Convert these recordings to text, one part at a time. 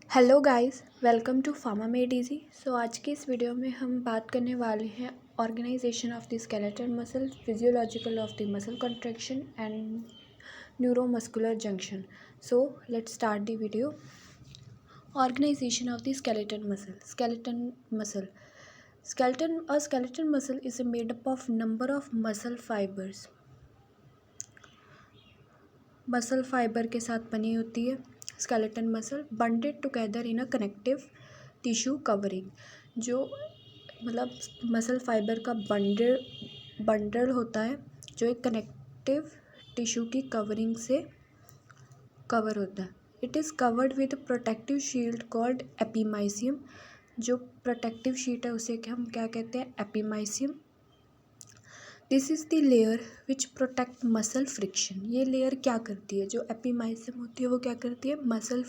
Hello guys, welcome to pharma made easy. So आज की इस वीडियो में हम बात करने वाले हैं organisation of the skeletal muscle, physiological of the muscle contraction and neuromuscular junction. So let's start the video. Organisation of the skeletal muscle. A skeletal muscle is made up of number of muscle fibers. Muscle fiber के साथ बनी होती है skeleton muscle, banded together in a connective tissue covering. जो मतलब muscle fibre का bundle होता है जो एक कनेक्टिव टिश्यू की कवरिंग से कवर होता है। It is covered with protective shield called epimysium. जो प्रोटेक्टिव शीट है उसे हम क्या कहते हैं? Epimysium. This is the layer which protect muscle friction. ये लेयर क्या करती है? जो एपीमाइसियम होती है वो क्या करती है? मसल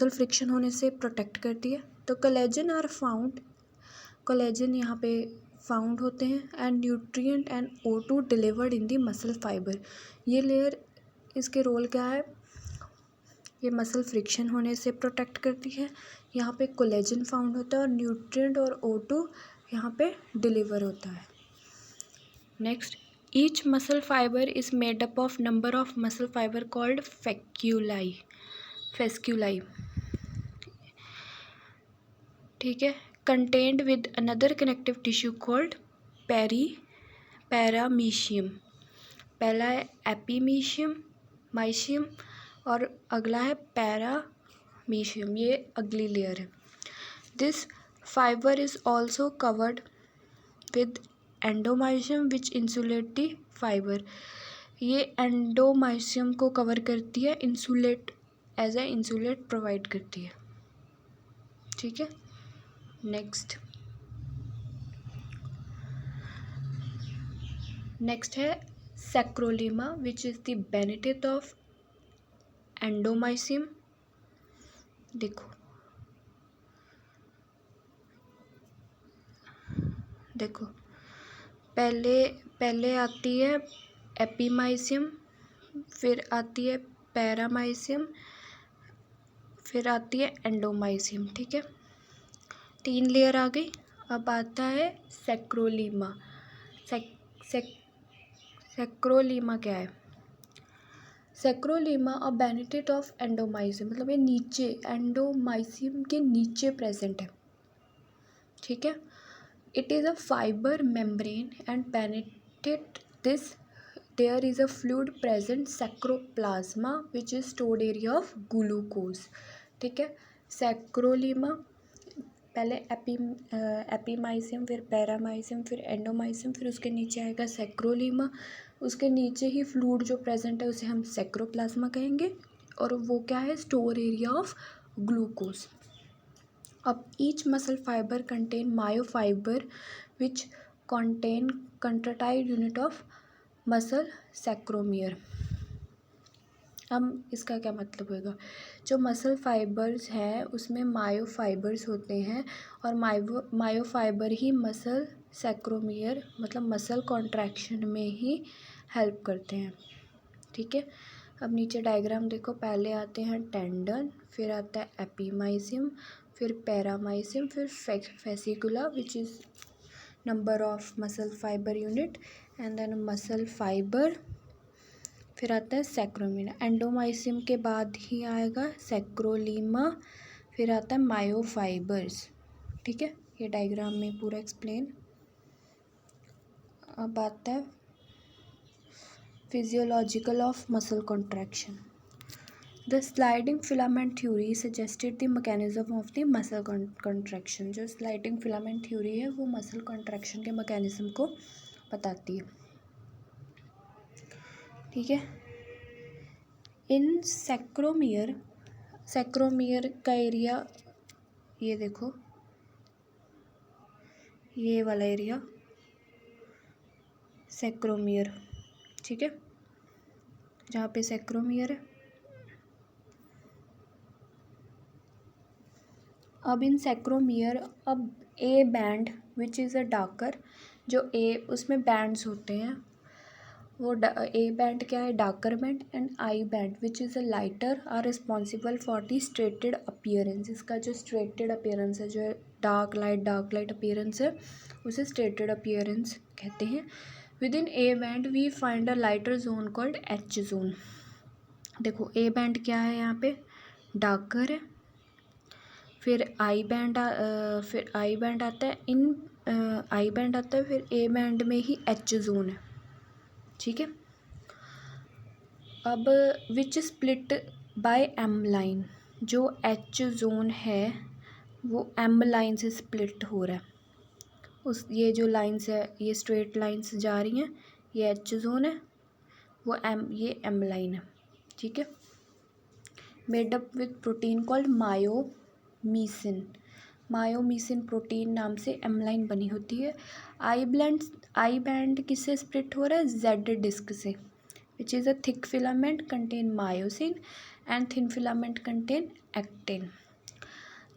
फ्रिक्शन होने से प्रोटेक्ट करती है। तो कोलेजन यहाँ पे फाउंड होते हैं and nutrient and O2 delivered in the muscle fibre. ये लेयर, इसके रोल क्या है? ये मसल फ्रिक्शन होने से प्रोटेक्ट करती है। यहाँ पे कोलेजन फाउंड होता है और न्यूट्रिएंट और O2 यहाँ पे डिलीवर होता है। Next, each muscle fiber is made up of number of muscle fiber called fasciculi. ठीक है, contained with another connective tissue called paramecium. पहला है माइशियम और अगला है पैरामीशियम। ये अगली लेयर है। This fibre is also covered with endomysium which insulate the fibre. ये एंडोमाइसियम को कवर करती है, एज ए इंसुलेट प्रोवाइड करती है। ठीक है, नेक्स्ट है sarcolemma which is the benefit of endomysium. देखो पहले आती है एपीमाइसियम, फिर आती है पैरामाइसियम, फिर आती है एंडोमाइसियम। ठीक है, 3 लेयर आ गई। अब आता है सैक्रोलीमा। सैक्रोलीमा क्या है? सैक्रोलीमा अ बेनिफिट ऑफ एंडोमाइसियम, मतलब ये नीचे एंडोमाइसियम के नीचे प्रेजेंट है। ठीक है, it is a fiber membrane and penetrate this there is a fluid present sacroplasma which is stored area of glucose। ठीक है, सैक्रोलीमा पहले एपीमाइसियम, फिर पैरामाइसियम, फिर एंडोमाइसियम, फिर उसके नीचे आएगा सैक्रोलीमा। उसके नीचे ही फ्लूइड जो प्रेजेंट है उसे हम सैक्रोप्लाज्मा कहेंगे और वो क्या है? Store area of glucose. अब each muscle fiber contain myofiber which contain contractile unit of muscle sarcomere। अब इसका क्या मतलब होगा? जो मसल फाइबर्स हैं उसमें मायोफाइबर्स होते हैं और मायोफाइबर ही मसल सैक्रोमियर मतलब मसल कॉन्ट्रैक्शन में ही हेल्प करते हैं। ठीक है, अब नीचे डायग्राम देखो। पहले आते हैं टेंडन, फिर आता है एपीमाइसियम, फिर पैरामाइसियम, फिर fascicle which is number of muscle fiber unit and then muscle fiber, फिर आता है सैक्रोमीना। एंडोमाइसियम के बाद ही आएगा सैक्रोलीमा, फिर आता है मायोफाइबर्स। ठीक है, ये डायग्राम में पूरा एक्सप्लेन। अब आता है physiological of muscle contraction. The sliding filament theory suggested the mechanism of the muscle contraction। जो sliding filament theory है वो muscle contraction के mechanism को बताती है। ठीक है, इन सैक्रोमियर का एरिया, ये देखो ये वाला एरिया सैक्रोमियर। ठीक है, जहाँ पे सैक्रोमियर है। अब इन सैक्रोमियर अब A band which is a darker, जो ए उसमें बैंड्स होते हैं वो ए बैंड क्या है, darker band, and I band which is a lighter are responsible for the striated appearance. इसका जो स्ट्रेटेड अपीयरेंस है, जो डार्क लाइट अपीयरेंस है, उसे स्ट्रेटेड अपीयरेंस कहते हैं। Within A band we find a lighter zone called H zone. देखो A band क्या है, यहाँ पे डार्कर है, फिर आई बैंड आता है, आई बैंड आता है, फिर ए बैंड में ही एच जोन है, ठीक है। अब विच स्प्लिट बाय एम लाइन, जो एच जोन है वो एम लाइन से स्प्लिट हो रहा है। ये जो लाइंस है, ये स्ट्रेट लाइंस जा रही हैं, ये एच जोन है, ये एम लाइन है, ठीक है। Made up with protein called myomesin. Myomesin protein नाम से एम लाइन बनी होती है। आई बैंड किससे स्प्लिट हो रहा है, जेड डिस्क से, विच is a thick filament contain myosin and thin filament contain actin.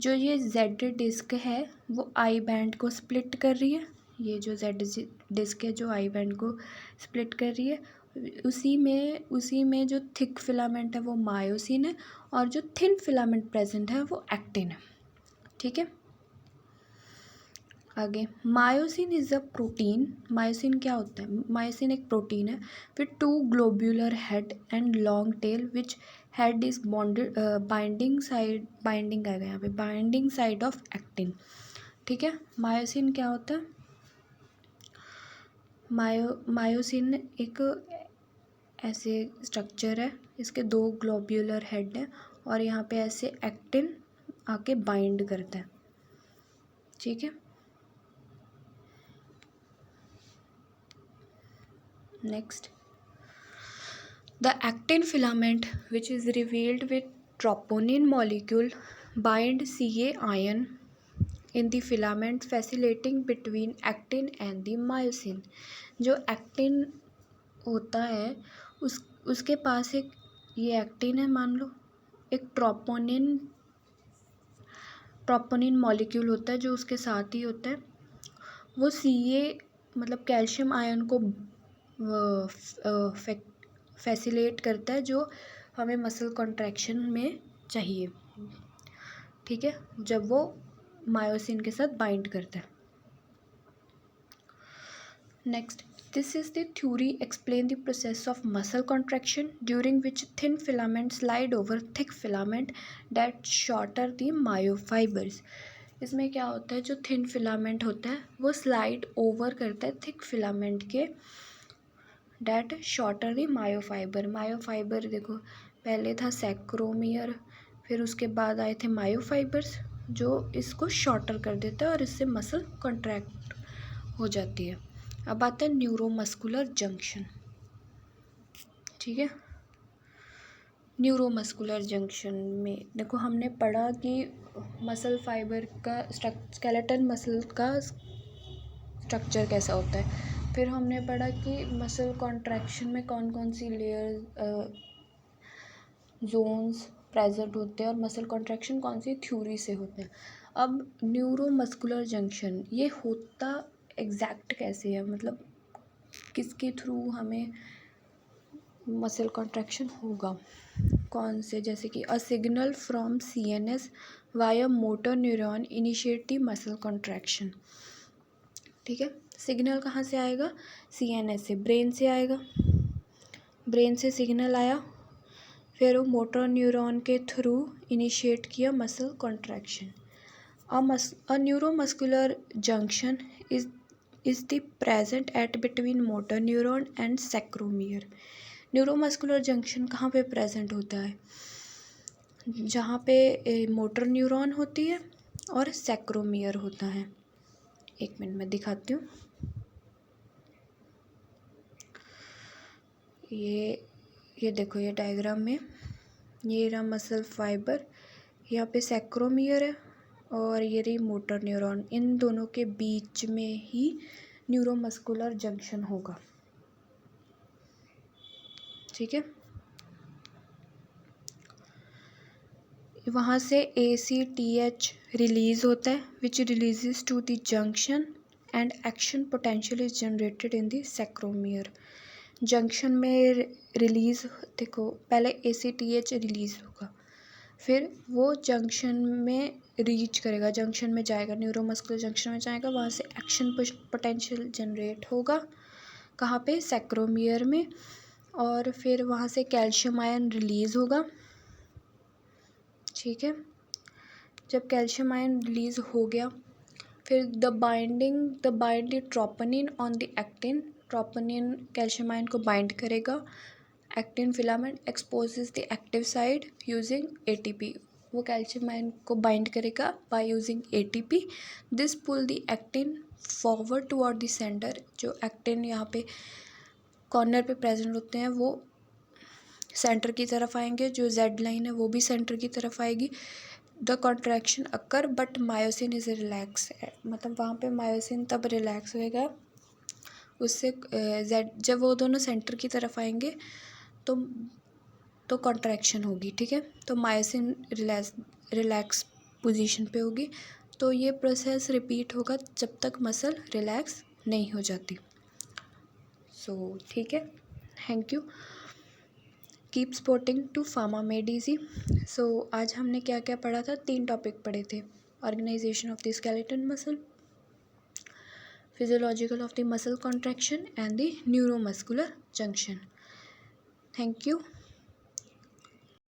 जो ये जेड डिस्क है वो आई बैंड को स्प्लिट कर रही है, ये जो जेड डिस्क है जो आई बैंड को स्प्लिट कर रही है, उसी में जो थिक फिलामेंट है वो मायोसिन है, और जो थिन फिलामेंट प्रेजेंट है वो एक्टिन है, ठीक है। आगे, myosin is a protein. Myosin क्या होता है, मायोसिन एक प्रोटीन है with to globular head and long tail, which head is bonded binding आएगा यहाँ पे, बाइंडिंग साइड ऑफ एक्टिन, ठीक है। मायोसिन क्या होता है, मायोसिन एक ऐसे स्ट्रक्चर है, इसके 2 ग्लोब्यूलर हेड हैं, और यहाँ पे ऐसे एक्टिन आके बाइंड करता है, ठीक है। Next, the actin filament, which is revealed with troponin molecule, bind Ca ion in the filament, facilitating between actin and the myosin. जो एक्टिन होता है उसके पास एक ये एक्टिन है, मान लो एक ट्रोपोनिन मॉलिक्यूल होता है जो उसके साथ ही होता है, वो Ca मतलब कैल्शियम आयन को फैसिलेट करता है, जो हमें मसल कॉन्ट्रैक्शन में चाहिए, ठीक है, जब वो मायोसिन के साथ बाइंड करता है। Next, this is the theory explain the process of muscle contraction during which thin filament slide over thick filament that shorter the मायोफाइबर्स। इसमें क्या होता है, जो थिन फिलामेंट होता है वो स्लाइड ओवर करता है थिक फिलामेंट के, that shorter the myofibre. Myofibre देखो पहले था सैक्रोमियर, फिर उसके बाद आए थे मायोफाइबर्स जो इसको शॉर्टर कर देता है और इससे मसल कॉन्ट्रैक्ट हो जाती है। अब आता है न्यूरोमस्कुलर जंक्शन, ठीक है। न्यूरोमस्कुलर जंक्शन में देखो हमने पढ़ा कि मसल फाइबर का स्केलेटन मसल का स्ट्रक्चर कैसा होता है, फिर हमने पढ़ा कि मसल कॉन्ट्रैक्शन में कौन कौन सी लेयर जोन्स प्रेजेंट होते हैं और मसल कॉन्ट्रैक्शन कौन सी थ्योरी से होते हैं। अब न्यूरोमस्कुलर जंक्शन ये होता एग्जैक्ट कैसे है, मतलब किसके थ्रू हमें मसल कॉन्ट्रैक्शन होगा, कौन से, जैसे कि a signal from CNS via motor neuron initiate the muscle contraction, ठीक है। सिग्नल कहाँ से आएगा, CNS से, ब्रेन से आएगा, ब्रेन से सिग्नल आया, फिर वो मोटर न्यूरॉन के थ्रू इनिशिएट किया muscle contraction. A neuromuscular junction is the present at between motor neuron and sarcomere. Neuromuscular junction कहाँ पे प्रेजेंट होता है, जहाँ पे मोटर न्यूरॉन होती है और सैक्रोमियर होता है। एक मिनट में दिखाती हूँ। ये देखो, ये डायग्राम में ये रहा मसल फाइबर, यहाँ पे सैक्रोमियर है और ये रही मोटर न्यूरॉन, इन दोनों के बीच में ही न्यूरोमस्कुलर जंक्शन होगा, ठीक है। वहाँ से ACTH रिलीज होता है which releases to the junction and action potential is generated in the sarcomere. Junction में रिलीज़, देखो पहले ACTH रिलीज़ होगा, फिर वो जंक्शन में रीच करेगा, जंक्शन में जाएगा, न्यूरोमस्कुलर जंक्शन में जाएगा, वहाँ से एक्शन पोटेंशियल जनरेट होगा, कहाँ पे, सैक्रोमियर में, और फिर वहाँ से कैल्शियम आयन रिलीज़ होगा, ठीक है। जब कैल्शियम आयन रिलीज़ हो गया, फिर the binding troponin on the actin, troponin calcium ion को बाइंड करेगा, actin filament exposes the active side using ATP, वो कैल्शियम आयन को बाइंड करेगा by using ATP, this pull the actin forward toward the centre, जो actin यहाँ पे corner पे present होते हैं वो सेंटर की तरफ आएंगे, जो Z लाइन है वो भी सेंटर की तरफ आएगी। The contraction occur but myosin is relax, मतलब वहाँ पे मायोसिन तब रिलैक्स होएगा, उससे जब वो दोनों सेंटर की तरफ आएंगे तो कॉन्ट्रैक्शन होगी, ठीक है। तो मायोसिन रिलैक्स पोजीशन पे होगी, तो ये प्रोसेस रिपीट होगा जब तक मसल रिलैक्स नहीं हो जाती। सो ठीक है, thank you, keep supporting to pharma made easy. So आज हमने क्या क्या पढ़ा था, 3 टॉपिक पढ़े थे, organisation of the skeleton muscle, physiological of the muscle contraction and the neuromuscular junction. Thank you.